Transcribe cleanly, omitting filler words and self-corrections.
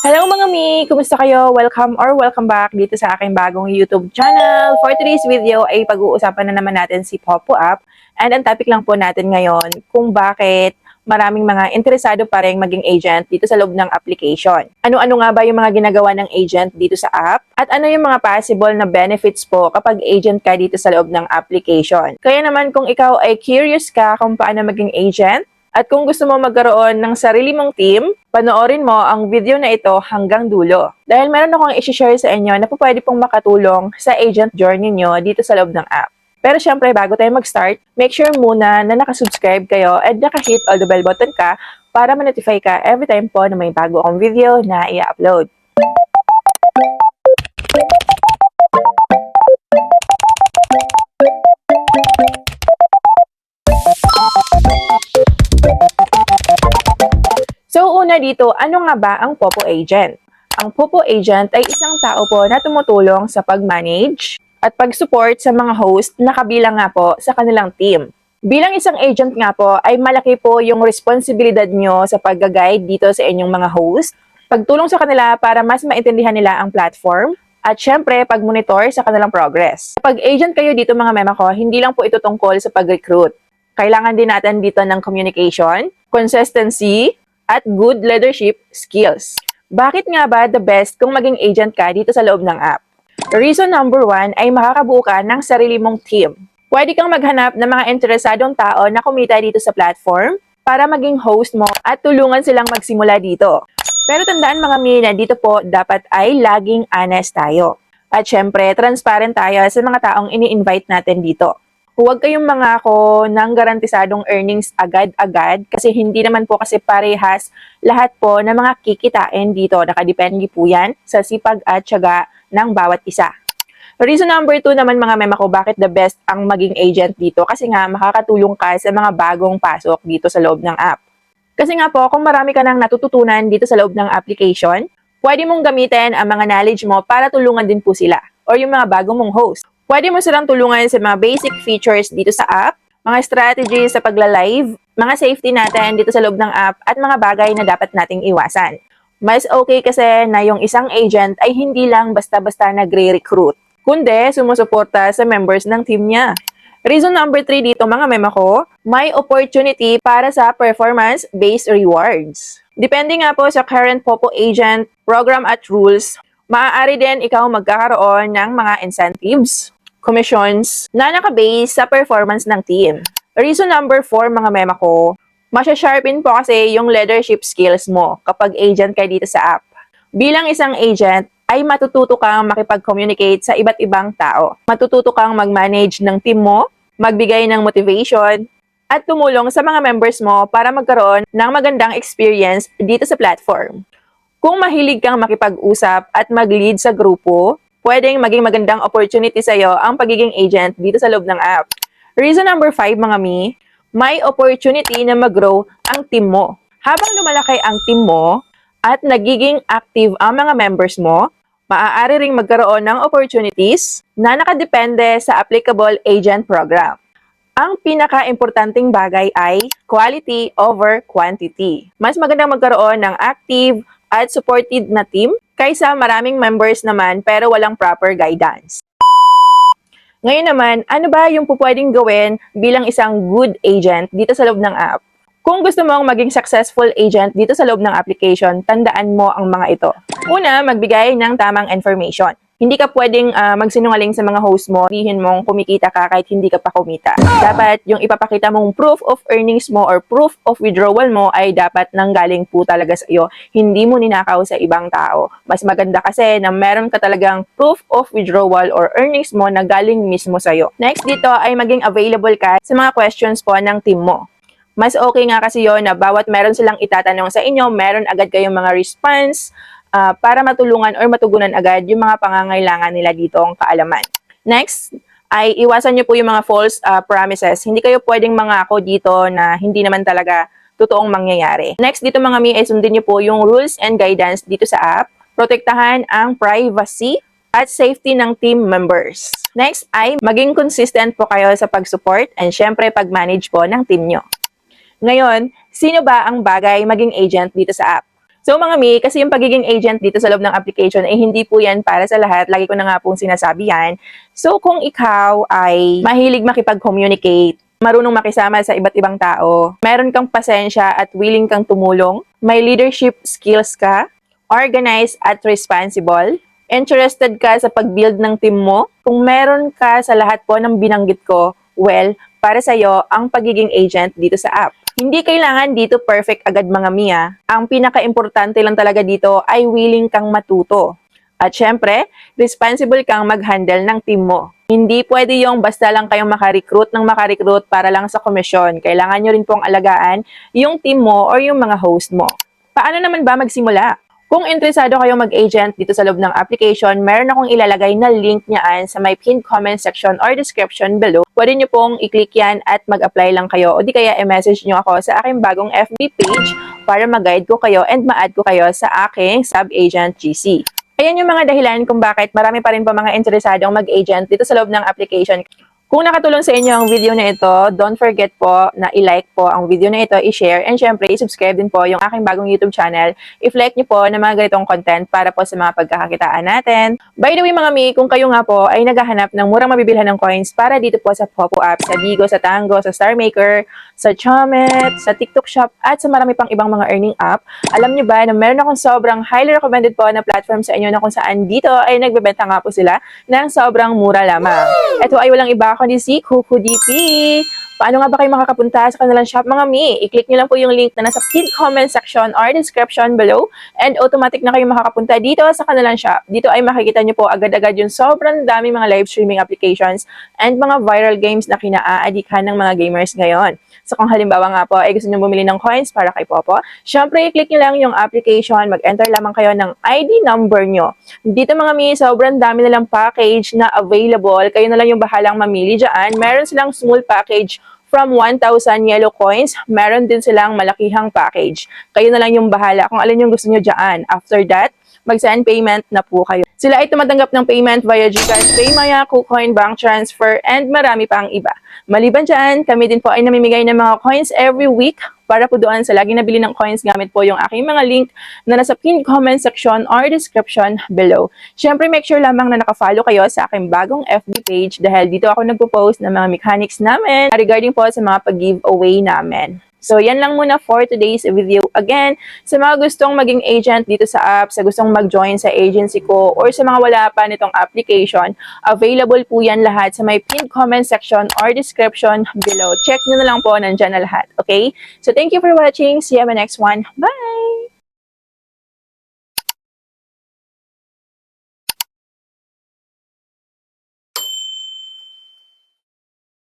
Hello mga mi! Kumusta kayo? Welcome back dito sa aking bagong YouTube channel. For today's video ay pag-uusapan na naman natin si Popo App. And ang topic lang po natin ngayon kung bakit maraming mga interesado pa rin maging agent dito sa loob ng application. Ano-ano nga ba yung mga ginagawa ng agent dito sa app? At ano yung mga possible na benefits po kapag agent ka dito sa loob ng application? Kaya naman kung ikaw ay curious ka kung paano maging agent, at kung gusto mo magkaroon ng sarili mong team, panoorin mo ang video na ito hanggang dulo. Dahil meron akong i-share sa inyo na pwede pong makatulong sa agent journey nyo dito sa loob ng app. Pero syempre, bago tayo mag-start, make sure muna na nakasubscribe kayo at nakahit all the bell button ka para ma-notify ka every time po na may bago akong video na i-upload. So una dito, ano nga ba ang Popo Agent? Ang Popo Agent ay isang tao po na tumutulong sa pag-manage at pag-support sa mga host na kabilang nga po sa kanilang team. Bilang isang agent nga po ay malaki po yung responsibilidad nyo sa pag-guide dito sa inyong mga host, pagtulong sa kanila para mas maintindihan nila ang platform, at syempre pag-monitor sa kanilang progress. Pag agent kayo dito mga mema ko, hindi lang po ito tungkol sa pag-recruit. Kailangan din natin dito ng communication, consistency, at good leadership skills. Bakit nga ba the best kung maging agent ka dito sa loob ng app? Reason number 1 ay makakabuo ka ng sarili mong team. Pwede kang maghanap ng mga interesadong tao na kumita dito sa platform para maging host mo at tulungan silang magsimula dito. Pero tandaan mga mina, dito po dapat ay laging honest tayo. At syempre, transparent tayo sa mga taong ini-invite natin dito. Huwag kayong mangako ng garantisadong earnings agad-agad kasi hindi naman po kasi parehas lahat po ng mga kikitain dito. Nakadepende po yan sa sipag at tiyaga ng bawat isa. Reason number 2 naman mga mema ko, bakit the best ang maging agent dito? Kasi nga makakatulong ka sa mga bagong pasok dito sa loob ng app. Kasi nga po, kung marami ka nang natututunan dito sa loob ng application, pwede mong gamitin ang mga knowledge mo para tulungan din po sila or yung mga bagong mong host. Pwede mo silang tulungan sa mga basic features dito sa app, mga strategies sa pagla-live, mga safety natin dito sa loob ng app, at mga bagay na dapat nating iwasan. Mas okay kasi na yung isang agent ay hindi lang basta-basta nagre-recruit, kundi sumusuporta sa members ng team niya. Reason number 3 dito mga mema ko, may opportunity para sa performance-based rewards. Depende nga po sa current Popo Agent program at rules, maaari din ikaw magkakaroon ng mga incentives, commissions na nakabase sa performance ng team. Reason number 4 mga mema ko, masya-sharpen po kasi yung leadership skills mo kapag agent ka dito sa app. Bilang isang agent, ay matututo kang makipag-communicate sa iba't ibang tao. Matututo kang mag-manage ng team mo, magbigay ng motivation, at tumulong sa mga members mo para magkaroon ng magandang experience dito sa platform. Kung mahilig kang makipag-usap at mag-lead sa grupo, pwedeng maging magandang opportunity sa'yo ang pagiging agent dito sa loob ng app. Reason number 5 mga mi, may opportunity na mag-grow ang team mo. Habang lumalaki ang team mo at nagiging active ang mga members mo, maaari ring magkaroon ng opportunities na nakadepende sa applicable agent program. Ang pinaka-importanting bagay ay quality over quantity. Mas magandang magkaroon ng active at supported na team kaysa maraming members naman pero walang proper guidance. Ngayon naman, ano ba yung pwedeng gawin bilang isang good agent dito sa loob ng app? Kung gusto mong maging successful agent dito sa loob ng application, tandaan mo ang mga ito. Una, magbigay ng tamang information. Hindi ka pwedeng magsinungaling sa mga host mo, sabihin mong kumikita ka kahit hindi ka pa kumita. Dapat yung ipapakita mong proof of earnings mo or proof of withdrawal mo ay dapat nanggaling po talaga sa iyo. Hindi mo ninakaw sa ibang tao. Mas maganda kasi na meron ka talagang proof of withdrawal or earnings mo na galing mismo sa iyo. Next dito ay maging available ka sa mga questions po ng team mo. Mas okay nga kasi yon na bawat meron silang itatanong sa inyo, meron agad kayong mga response, para matulungan or matugunan agad yung mga pangangailangan nila dito ang kaalaman. Next, ay iwasan nyo po yung mga false promises. Hindi kayo pwedeng mangako dito na hindi naman talaga totoong mangyayari. Next, dito mga mi, ay sundin nyo po yung rules and guidance dito sa app. Protektahan ang privacy at safety ng team members. Next ay maging consistent po kayo sa pag-support and syempre pag-manage po ng team nyo. Ngayon, sino ba ang bagay maging agent dito sa app? So mga mi, kasi yung pagiging agent dito sa loob ng application ay hindi po yan para sa lahat. Lagi ko na nga pong sinasabi yan. So kung ikaw ay mahilig makipag-communicate, marunong makisama sa iba't ibang tao, meron kang pasensya at willing kang tumulong, may leadership skills ka, organized at responsible, interested ka sa pag-build ng team mo, kung meron ka sa lahat po ng binanggit ko, well, para sa'yo ang pagiging agent dito sa app. Hindi kailangan dito perfect agad mga Mia. Ang pinaka-importante lang talaga dito ay willing kang matuto. At syempre, responsible kang mag-handle ng team mo. Hindi pwede yung basta lang kayong makarecruit para lang sa komisyon. Kailangan nyo rin pong alagaan yung team mo or yung mga host mo. Paano naman ba magsimula? Kung interesado kayo mag-agent dito sa loob ng application, meron akong ilalagay na link niyaan sa my pinned comment section or description below. Pwede niyo pong i-click yan at mag-apply lang kayo o di kaya i-message niyo ako sa aking bagong FB page para mag-guide ko kayo and ma-add ko kayo sa aking sub-agent GC. Ayan yung mga dahilan kung bakit marami pa rin po mga interesadong mag-agent dito sa loob ng application. Kung nakatulong sa inyo ang video na ito, don't forget po na i-like po ang video na ito, i-share, and syempre, i-subscribe din po yung aking bagong YouTube channel. I-like nyo po ng mga ganitong content para po sa mga pagkakakitaan natin. By the way mga mi, kung kayo nga po ay naghahanap ng murang mabibilhan ng coins para dito po sa Popo app, sa Bigo, sa Tango, sa Star Maker, sa Chomet, sa TikTok Shop, at sa marami pang ibang mga earning app, alam nyo ba na meron akong sobrang highly recommended po na platform sa inyo na kung saan dito ay nagbebenta nga po sila ng sobrang mura lamang. Ito ay walang iba kundi si Kuku DP. Paano nga ba kayo makakapunta sa kanilang shop mga mi? I-click nyo lang po yung link na nasa pinned comment section or description below and automatic na kayo makakapunta dito sa kanilang shop. Dito ay makikita nyo po agad-agad yung sobrang dami mga live streaming applications and mga viral games na kinaaadikan ng mga gamers ngayon. So kung halimbawa nga po ay gusto nyo bumili ng coins para kay Popo, syempre i-click nyo lang yung application, mag-enter lamang kayo ng ID number nyo. Dito mga mi, sobrang dami na lang package na available. Kayo na lang yung bahalang mamili dyan. Meron silang small package from 1,000 yellow coins. Meron din silang malakihang package. Kayo na lang yung bahala kung alin yung gusto nyo dyan. After that, mag-send payment na po kayo. Sila ay tumatanggap ng payment via GCash, Paymaya, KuCoin, Bank Transfer, and marami pang iba. Maliban dyan, kami din po ay namimigay ng mga coins every week para po doon sa lagi nabili ng coins gamit po yung aking mga link na nasa pinned comment section or description below. Siyempre, make sure lamang na nakafollow kayo sa aking bagong FB page dahil dito ako nagpo-post ng mga mechanics namin regarding po sa mga pag-giveaway namin. So, yan lang muna for today's video. Again, sa mga gustong maging agent dito sa app, sa gustong mag-join sa agency ko, or sa mga wala pa nitong application, available po yan lahat sa my pinned comment section or description below. Check nyo na lang po, nandyan na lahat. Okay? So, thank you for watching. See you on my next one. Bye!